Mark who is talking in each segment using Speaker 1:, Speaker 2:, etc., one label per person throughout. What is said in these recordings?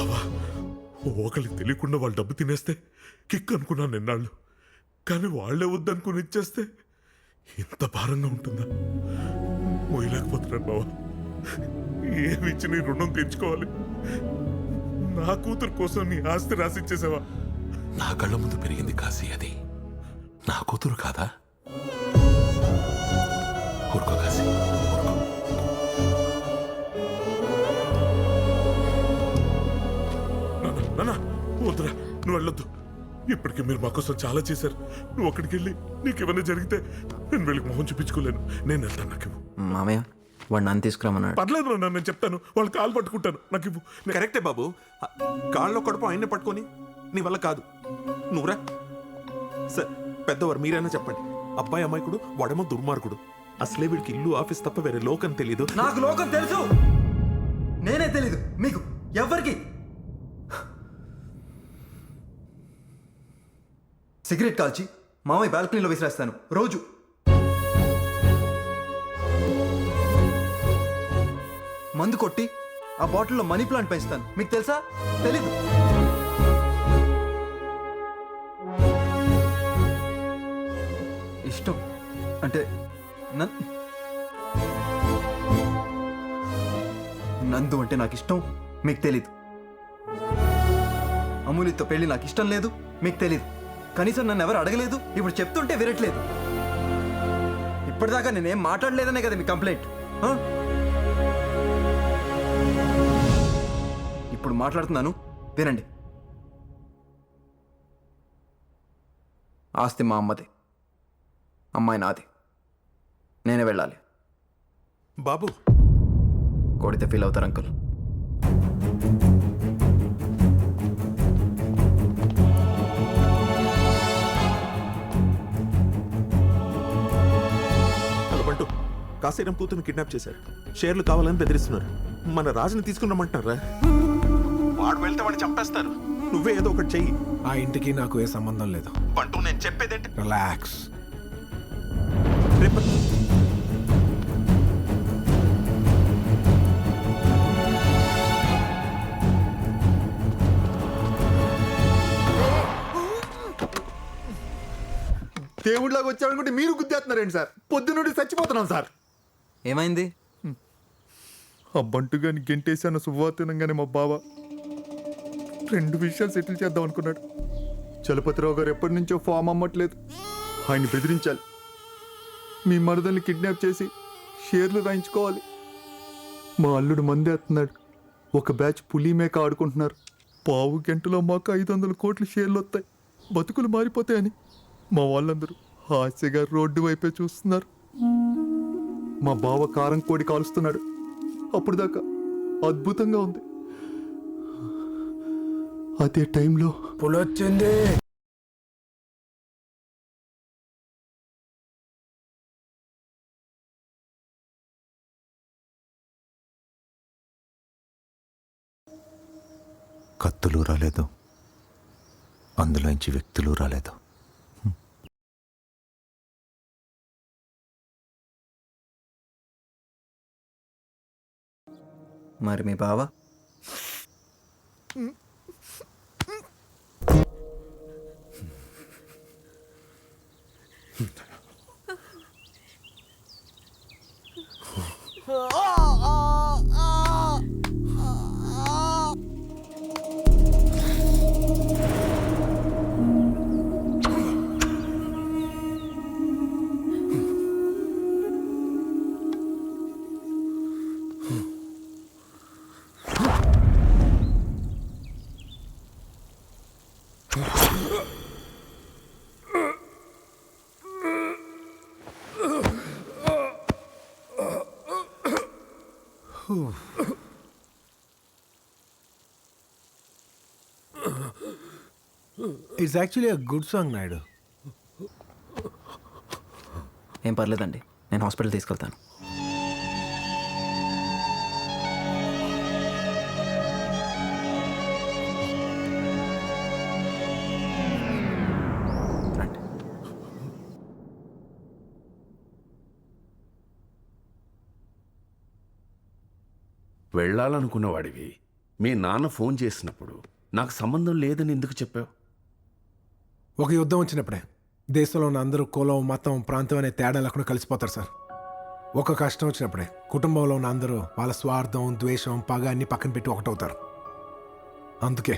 Speaker 1: బావా, ఒకరికి తెలియకుండా వాళ్ళు డబ్బు తినేస్తే కిక్ అనుకున్నాను ఎన్నాళ్ళు. కానీ వాళ్లే వద్దనుకుని ఇచ్చేస్తే ఇంత భారంగా ఉంటుందా? మోయలేకపోతున్నాను బావా. ఏమి ఇచ్చి నీ రుణం తీర్చుకోవాలి? నా కూతురు కోసం నీ ఆస్తి రాసిచ్చేసావా?
Speaker 2: నా కళ్ళ ముందు పెరిగింది కాశీ, అది నా కూతురు కాదా? ఊరుకో కాశీ, ఊరుకో.
Speaker 1: నాన్న వద్దురా, నువ్వు వెళ్ళొద్దు. ఇప్పటికీ మీరు మా కోసం చాలా చేశారు. నువ్వు అక్కడికి వెళ్ళి నీకేమైనా జరిగితే నేను వెళ్ళి మొహం చూపించుకోలేను. నేను వెళ్తాను, నాకు ఇవ్వు.
Speaker 3: మామయ్య వాడు నన్ను తీసుకురామన్నాడు.
Speaker 1: పర్లేదు నాన్న, నేను చెప్తాను. వాళ్ళు కాలు పట్టుకుంటాను, నాకు ఇవ్వు.
Speaker 4: కరెక్టే బాబు, కాళ్ళలో కడుపు ఆయన్ని పట్టుకొని నీ వల్ల కాదు. నువ్వురా సార్, పెద్దవారు మీరైనా చెప్పండి. అబ్బాయి అమాయకుడు, వాడేమో దుర్మార్గుడు. అసలే వీడికి ఇల్లు ఆఫీస్ తప్ప వేరే లోకం తెలీదు.
Speaker 3: నాకు లోకం తెలుసు, నేనే తెలీదు మీకు ఎవరికి. సిగరెట్ కాల్చి మామయ్య బాల్కనీలో విసిరేస్తాను రోజు. మందు కొట్టి ఆ బాటిల్లో మనీ ప్లాంట్ పెంచుతాను, మీకు తెలుసా? తెలీదు. ఇష్టం అంటే నందు అంటే నాకు ఇష్టం, మీకు తెలీదు. అమూలితో పెళ్లి నాకు ఇష్టం లేదు, మీకు తెలీదు. కనీసం నన్ను ఎవరు అడగలేదు, ఇప్పుడు చెప్తుంటే వినట్లేదు. ఇప్పటిదాకా నేనేం మాట్లాడలేదనే కదా మీ కంప్లైంట్. ఇప్పుడు మాట్లాడుతున్నాను, వినండి. ఆస్తి మా అమ్మది, అమ్మాయి నాది. నేనే వెళ్ళాలి.
Speaker 4: బాబు
Speaker 3: కొడితే ఫీల్ అవుతారు అంకుల్.
Speaker 4: బంటు, కాశీరాం కూతురుని కిడ్నాప్ చేశారు. షేర్లు కావాలని బెదిరిస్తున్నారు. మన రాజుని తీసుకున్నామంటున్నారా? వాడు వెళ్తే వాడిని చంపేస్తారు. నువ్వే ఏదో ఒకటి చెయ్యి.
Speaker 5: ఆ ఇంటికి నాకు ఏ సంబంధం లేదు.
Speaker 4: బంటు, నేను చెప్పేదేంటి?
Speaker 5: రిలాక్స్.
Speaker 4: రేపు
Speaker 6: దేవుడిలాగా వచ్చాడనుకుంటే మీరు గుద్దేస్తున్నారేంటి సార్? పొద్దునుండి చచ్చిపోతున్నాం సార్.
Speaker 3: ఏమైంది?
Speaker 6: ఆ బంటుగాని గెంటేసాను శుభవార్తనంగానే మా బావ 2 విషయాలు సెటిల్ చేద్దాం అనుకున్నాడు. చలపతిరావు గారు ఎప్పటి నుంచో ఫామ్ అమ్మట్లేదు, ఆయన్ని బెదిరించాలి. మీ మరదల్ని కిడ్నాప్ చేసి షేర్లు రాయించుకోవాలి. మా అల్లుడు మందేస్తున్నాడు. ఒక బ్యాచ్ పులి మేక ఆడుకుంటున్నారు. పావు గంటలో మాకు 500 కోట్ల షేర్లు వస్తాయి, బతుకులు మారిపోతాయని మా వాళ్ళందరూ హాస్యగా రోడ్డు వైపే చూస్తున్నారు. మా బావ కారం కోడి కాలుస్తున్నాడు. అప్పుడు దాకా అద్భుతంగా ఉంది. అదే టైంలో
Speaker 5: పులొచ్చింది.
Speaker 2: కత్తులు రాలేదు, అందులోంచి వ్యక్తులు రాలేదు.
Speaker 3: మరి మీ బావ?
Speaker 5: It's actually a good song Naidu.
Speaker 3: ఏం పర్లేదండి, నేను హాస్పిటల్ తీసుకెళ్తాను. రండి.
Speaker 7: వెళ్ళాలనుకున్నవాడివి మీ నాన్న ఫోన్ చేసినప్పుడు నాకు సంబంధం లేదని ఎందుకు చెప్పావు?
Speaker 5: ఒక యుద్ధం వచ్చినప్పుడే దేశంలో ఉన్న అందరూ కులం మతం ప్రాంతం అనే తేడా లేకుండా కలిసిపోతారు సార్. ఒక కష్టం వచ్చినప్పుడే కుటుంబంలో ఉన్న అందరూ వాళ్ళ స్వార్థం ద్వేషం పగ అన్ని పక్కన పెట్టి ఒకటవుతారు. అందుకే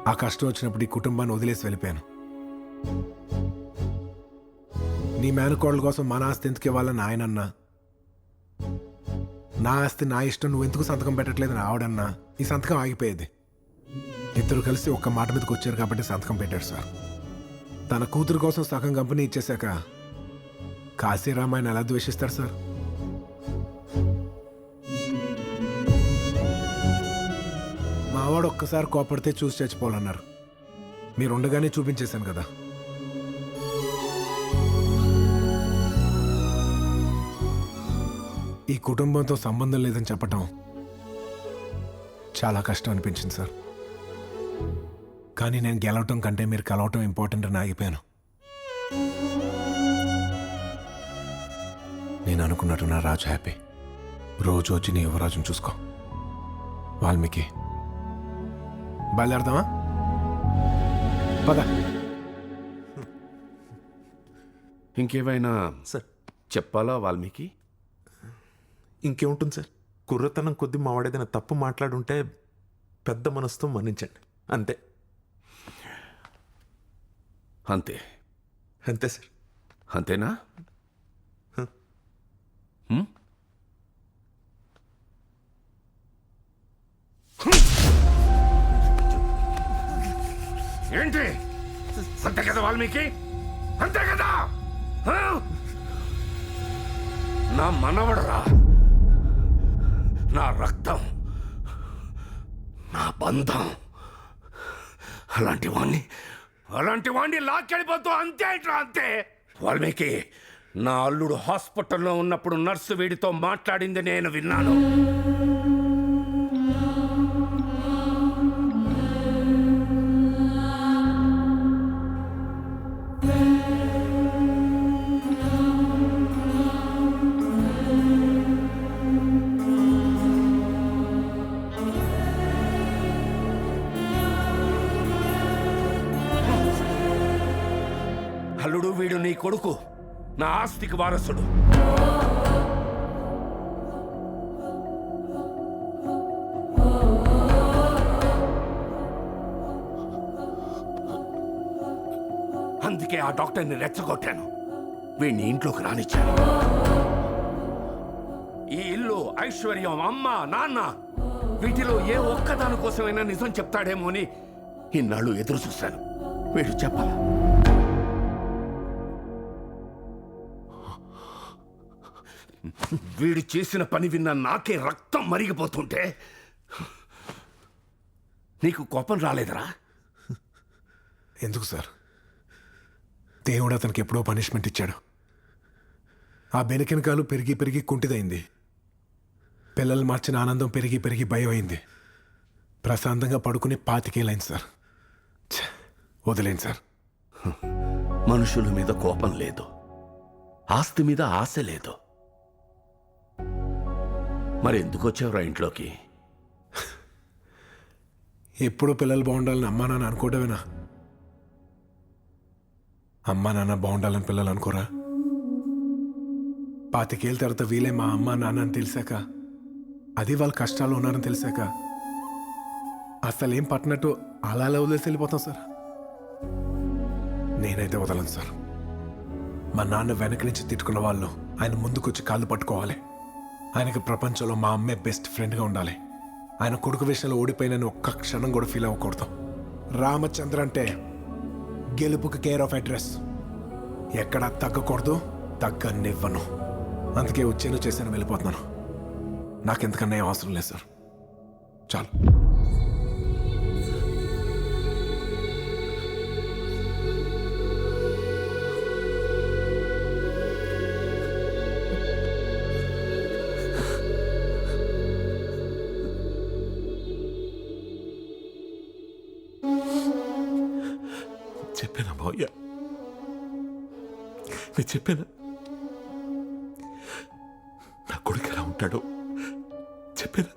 Speaker 5: ఆ కష్టం వచ్చినప్పుడు ఈ కుటుంబాన్ని వదిలేసి వెళ్ళిపోయాను. నీ మేనకోడల కోసం మన ఆస్తి ఎందుకు ఇవ్వాలని ఆయనన్నా, నా ఆస్తి నా ఇష్టం నువ్వు ఎందుకు సంతకం పెట్టట్లేదని ఆవిడన్నా ఈ సంతకం ఆగిపోయేది. ఇద్దరు కలిసి ఒక్క మాట మీదకి వచ్చారు కాబట్టి సంతకం పెట్టారు సార్. తన కూతురు కోసం సగం కంపెనీ ఇచ్చేశాక కాశీరామాయణ ఎలా ద్వేషిస్తారు సార్? మావాడు ఒక్కసారి కోపడితే చూసి చచ్చిపోవాలన్నారు. మీరు ఉండగానే చూపించేశాను కదా. ఈ కుటుంబంతో సంబంధం లేదని చెప్పటం చాలా కష్టం అనిపించింది సార్. కానీ నేను గెలవటం కంటే మీరు కలవటం ఇంపార్టెంట్ అని ఆగిపోయాను. నేను అనుకున్నట్టు నా రాజు హ్యాపీ. రోజు వచ్చి నీ యువరాజుని చూసుకో. వాల్మీకి బయలుదేరదామా? పద.
Speaker 7: ఇంకేమైనా
Speaker 4: సార్
Speaker 7: చెప్పాలా వాల్మీకి?
Speaker 4: ఇంకేముంటుంది సార్, కుర్రతనం కొద్దీ మావాడేదైనా తప్పు మాట్లాడుంటే పెద్ద మనసుతో మన్నించండి, అంతే.
Speaker 7: అంతే
Speaker 4: అంతే సార్.
Speaker 7: అంతేనా? హ్మ్? ఏంటి అంతే కదా వాల్మీకి? అంతే కదా? హ? నా మనవడరా, నా రక్తం, నా బంధం. అలాంటి వాణ్ణి లాక్కెళ్ళిపోతూ అంతే ఇట్లా అంతే. వాల్మీకి, నా అల్లుడు హాస్పిటల్లో ఉన్నప్పుడు నర్సు వీడితో మాట్లాడింది నేను విన్నాను. అల్లుడు, వీడు నీ కొడుకు, నా ఆస్తికి వారసుడు. అందుకే ఆ డాక్టర్ని రెచ్చగొట్టాను, వీడిని ఇంట్లోకి రానిచ్చాను. ఈ ఇల్లు, ఐశ్వర్యం, అమ్మ నాన్న, వీటిలో ఏ ఒక్కదాని కోసమైనా నిజం చెప్తాడేమో అని ఇన్నాళ్ళు ఎదురు చూశాను. వీడు చెప్పాల. వీడు చేసిన పని విన్న నాకే రక్తం మరిగిపోతుంటే నీకు కోపం రాలేదరా?
Speaker 5: ఎందుకు సార్? దేవుడు అతనికి ఎప్పుడో పనిష్మెంట్ ఇచ్చాడు. ఆ బెనకెనకాలు పెరిగి పెరిగి కుంటిదైంది. పిల్లలు మార్చిన ఆనందం పెరిగి పెరిగి భయం అయింది. ప్రశాంతంగా పడుకుని 25 ఏళ్ళైంది సార్. వదిలేండి సార్.
Speaker 7: మనుషుల మీద కోపం లేదు, ఆస్తి మీద ఆశ లేదు. మరి ఎందుకు వచ్చావురా ఇంట్లోకి?
Speaker 5: ఎప్పుడు పిల్లలు బాగుండాలని అమ్మా నాన్న అనుకోవడమేనా? అమ్మా నాన్న బాగుండాలని పిల్లలు అనుకోరా? 25 ఏళ్ళ తర్వాత వీలే మా అమ్మా నాన్న అని తెలిసాక, అది వాళ్ళ కష్టాలు ఉన్నారని తెలిసాక అసలు ఏం పట్టినట్టు అలా వదిలేసి వెళ్ళిపోతాం సార్. నేనైతే వదలను సార్. మా నాన్న వెనక నుంచి తిట్టుకున్న వాళ్ళు ఆయన ముందుకొచ్చి కాళ్ళు పట్టుకోవాలి. ఆయనకి ప్రపంచంలో మా అమ్మే బెస్ట్ ఫ్రెండ్గా ఉండాలి. ఆయన కొడుకు విషయంలో ఓడిపోయినని ఒక్క క్షణం కూడా ఫీల్ అవ్వకూడదు. రామచంద్ర అంటే గెలుపుకి కేర్ ఆఫ్ అడ్రస్. ఎక్కడా తగ్గకూడదు, తగ్గనివ్వను. అందుకే వచ్చాను, చేశాను, వెళ్ళిపోతున్నాను. నాకెంతకన్నా ఏం అవసరం లేదు సార్. చాలు.
Speaker 4: చెప్పానా మావయ్య? నేను చెప్పానా నా కొడుకు ఎలా ఉంటాడో? చెప్పానా?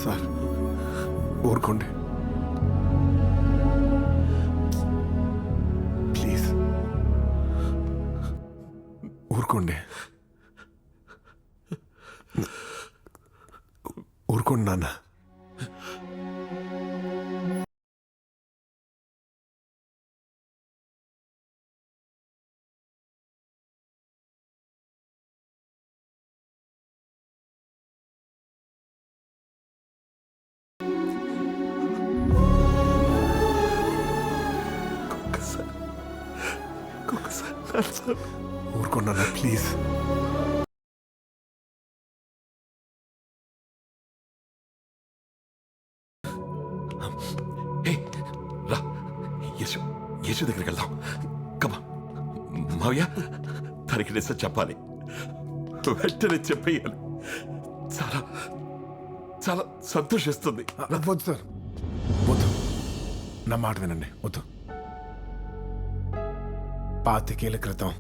Speaker 5: సార్ ఊరుకోండి ప్లీజ్ ఊరుకోండి ఊరుకోండి నాన్న ఊరుకోండి నాన్న ప్లీజ్
Speaker 2: హే రా యేసు యేసు దగ్గరికి వెళ్దాం కమా మావయ్య తనకి నిజం చెప్పాలి వెంటనే చెప్పేయాలి చాలా చాలా సంతోషిస్తుంది
Speaker 5: వద్దు సార్ వద్దు నా మాట వినండి వద్దు 25 ఏళ్ల క్రితం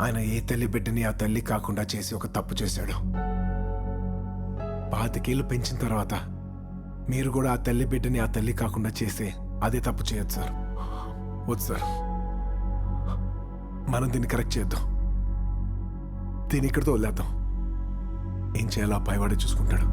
Speaker 5: ఆయన ఏ తల్లి బిడ్డని ఆ తల్లి కాకుండా చేసి ఒక తప్పు చేశాడు 25 ఏళ్ళు పెంచిన తర్వాత మీరు కూడా ఆ తల్లి బిడ్డని ఆ తల్లి కాకుండా చేసి అదే తప్పు చేయొచ్చు సార్ వద్దు సార్ మనం దీన్ని కరెక్ట్ చేద్దాం దీన్ని ఇక్కడితో వదిలేద్దాం ఏం చేయాలో ఆ పైవాడే చూసుకుంటాడు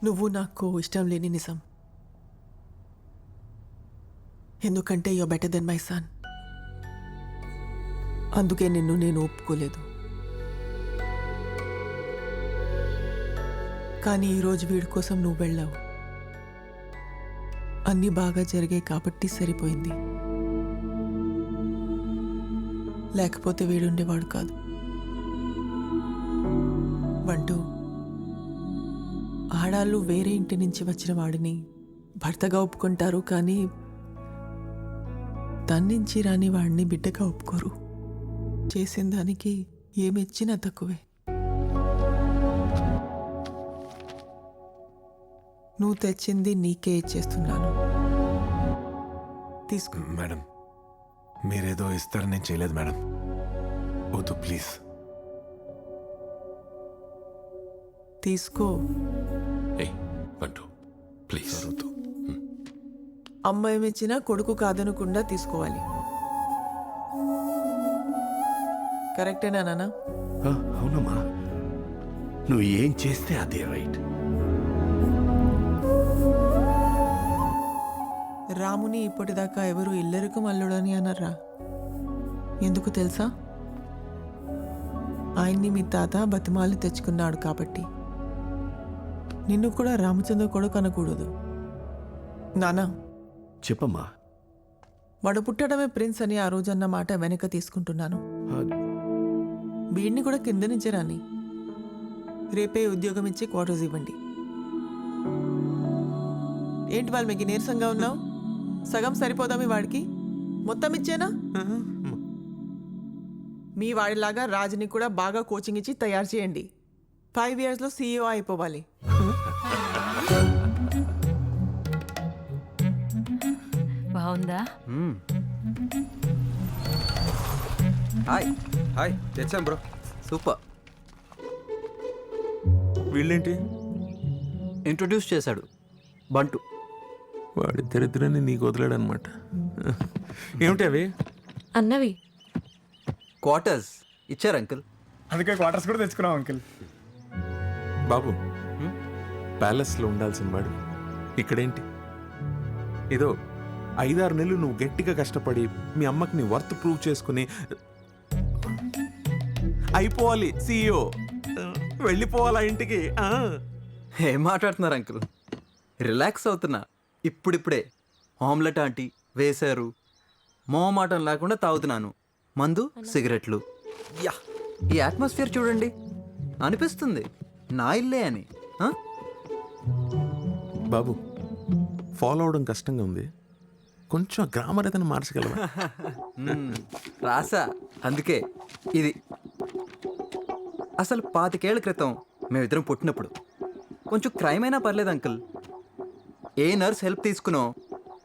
Speaker 8: నువ్వు నాకు ఇష్టం లేని నిజం. ఎందుకంటే you better than my son. అందుకే నిన్ను నేను ఒప్పుకోలేదు. కానీ ఈరోజు వీడి కోసం నువ్వు వెళ్ళావు. అన్నీ బాగా జరిగాయి కాబట్టి సరిపోయింది. లేకపోతే వీడుండేవాడు కాదు. బంటూ, ఆడాళ్ళు వేరే ఇంటి నుంచి వచ్చిన వాడిని భర్తగా ఒప్పుకుంటారు, కానీ తన్నించి రాని వాడిని బిడ్డగా ఒప్పుకోరు. చేసిన దానికి ఏమిచ్చినా తక్కువే. నువ్వు తెచ్చింది నీకే ఇచ్చేస్తున్నాను. తీసుకో.
Speaker 5: మేడం, మీరేదో ఇస్తారని నేను చేయలేదు మేడం. వద్దు ప్లీజ్.
Speaker 8: తీసుకో.
Speaker 2: ఏయ్ బంటు ప్లీజ్.
Speaker 5: వద్దు.
Speaker 8: అమ్మ ఏమిచ్చినా కొడుకు కాదనకుండా తీసుకోవాలి. కరెక్టేనా నాన్న?
Speaker 7: అవునమ్మా, నువ్వు ఏం చేస్తే అదే రైట్.
Speaker 8: రాముని ఇప్పటిదాకా ఎవరు ఇల్లరికి మల్లుడని అనర్రా. ఎందుకు తెలుసా? ఆయన్ని మీ తాత బతిమాలి తెచ్చుకున్నాడు కాబట్టి. నిన్ను కూడా రామచంద్ర కొడుకు అనకూడదు. నానా
Speaker 7: చెప్పమ్మా.
Speaker 8: వాడు పుట్టడమే ప్రిన్స్ అని ఆ రోజన్న మాట వెనక తీసుకుంటున్నాను. వీడిని కూడా కింద నుంచే రాని. రేపే ఉద్యోగం ఇచ్చి క్వార్టర్స్ ఇవ్వండి. ఏంటి వాళ్ళు మీకు నీరసంగా ఉన్నావు? సగం సరిపోదా మీ వాడికి? మొత్తం ఇచ్చేనా? మీ వాడిలాగా రాజుని కూడా బాగా కోచింగ్ ఇచ్చి తయారు చేయండి. 5 yearsలో CEO అయిపోవాలి.
Speaker 9: బాగుందా?
Speaker 3: హాయ్ హాయ్, తెచ్చాం బ్రో. సూపర్.
Speaker 4: వీళ్ళేంటి?
Speaker 3: ఇంట్రొడ్యూస్ చేశాడు బంటు.
Speaker 4: వాడి దరిద్రాన్ని నీకు వదిలాడనమాట. ఏమిటి అవి?
Speaker 9: అన్నవి
Speaker 3: క్వార్టర్స్ ఇచ్చారు అంకుల్.
Speaker 6: అందుకే క్వార్టర్స్ కూడా తెచ్చుకున్నాం అంకిల్.
Speaker 4: బాబు, ప్యాలెస్లో ఉండాల్సిన వాడు ఇక్కడేంటి? ఏదో 5-6 నెలలు నువ్వు గట్టిగా కష్టపడి మీ అమ్మకి నీ వర్త్ ప్రూవ్ చేసుకుని అయిపోవాలి CEO, వెళ్ళిపోవాలా ఇంటికి.
Speaker 3: ఏం మాట్లాడుతున్నారు అంకుల్? రిలాక్స్ అవుతున్నా. ఇప్పుడిప్పుడే ఆమ్లెట్ ఆంటీ వేశారు. మొహమాటం లేకుండా తాగుతున్నాను. మందు, సిగరెట్లు. యా, ఈ అట్మాస్ఫియర్ చూడండి, అనిపిస్తుంది నా ఇల్లే అని. ఆ?
Speaker 4: బాబు ఫాలో అవడం కష్టంగా ఉంది, కొంచెం గ్రామర్ ఏదైనా మార్చగలవా?
Speaker 3: రాసా, అందుకే ఇది. అసలు 25 ఏళ్ల క్రితం మేమిద్దరం పుట్టినప్పుడు కొంచెం క్రైమ్ అయినా పర్లేదు అంకుల్, ఏ నర్స్ హెల్ప్ తీసుకునో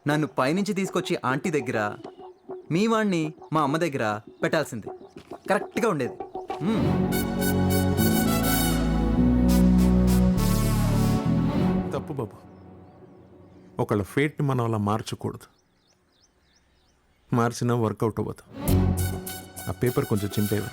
Speaker 3: నన్ను పైనుంచి తీసుకొచ్చి ఆంటీ దగ్గర, మీ వాణ్ణి మా అమ్మ దగ్గర పెట్టాల్సింది. కరెక్ట్గా ఉండేది.
Speaker 4: తప్పు బాబు, ఒకళ్ళ ఫేట్ని మనం అలా మార్చకూడదు. మార్చినా వర్కౌట్ అవ్వదు. ఆ పేపర్ కొంచెం చింపేవా?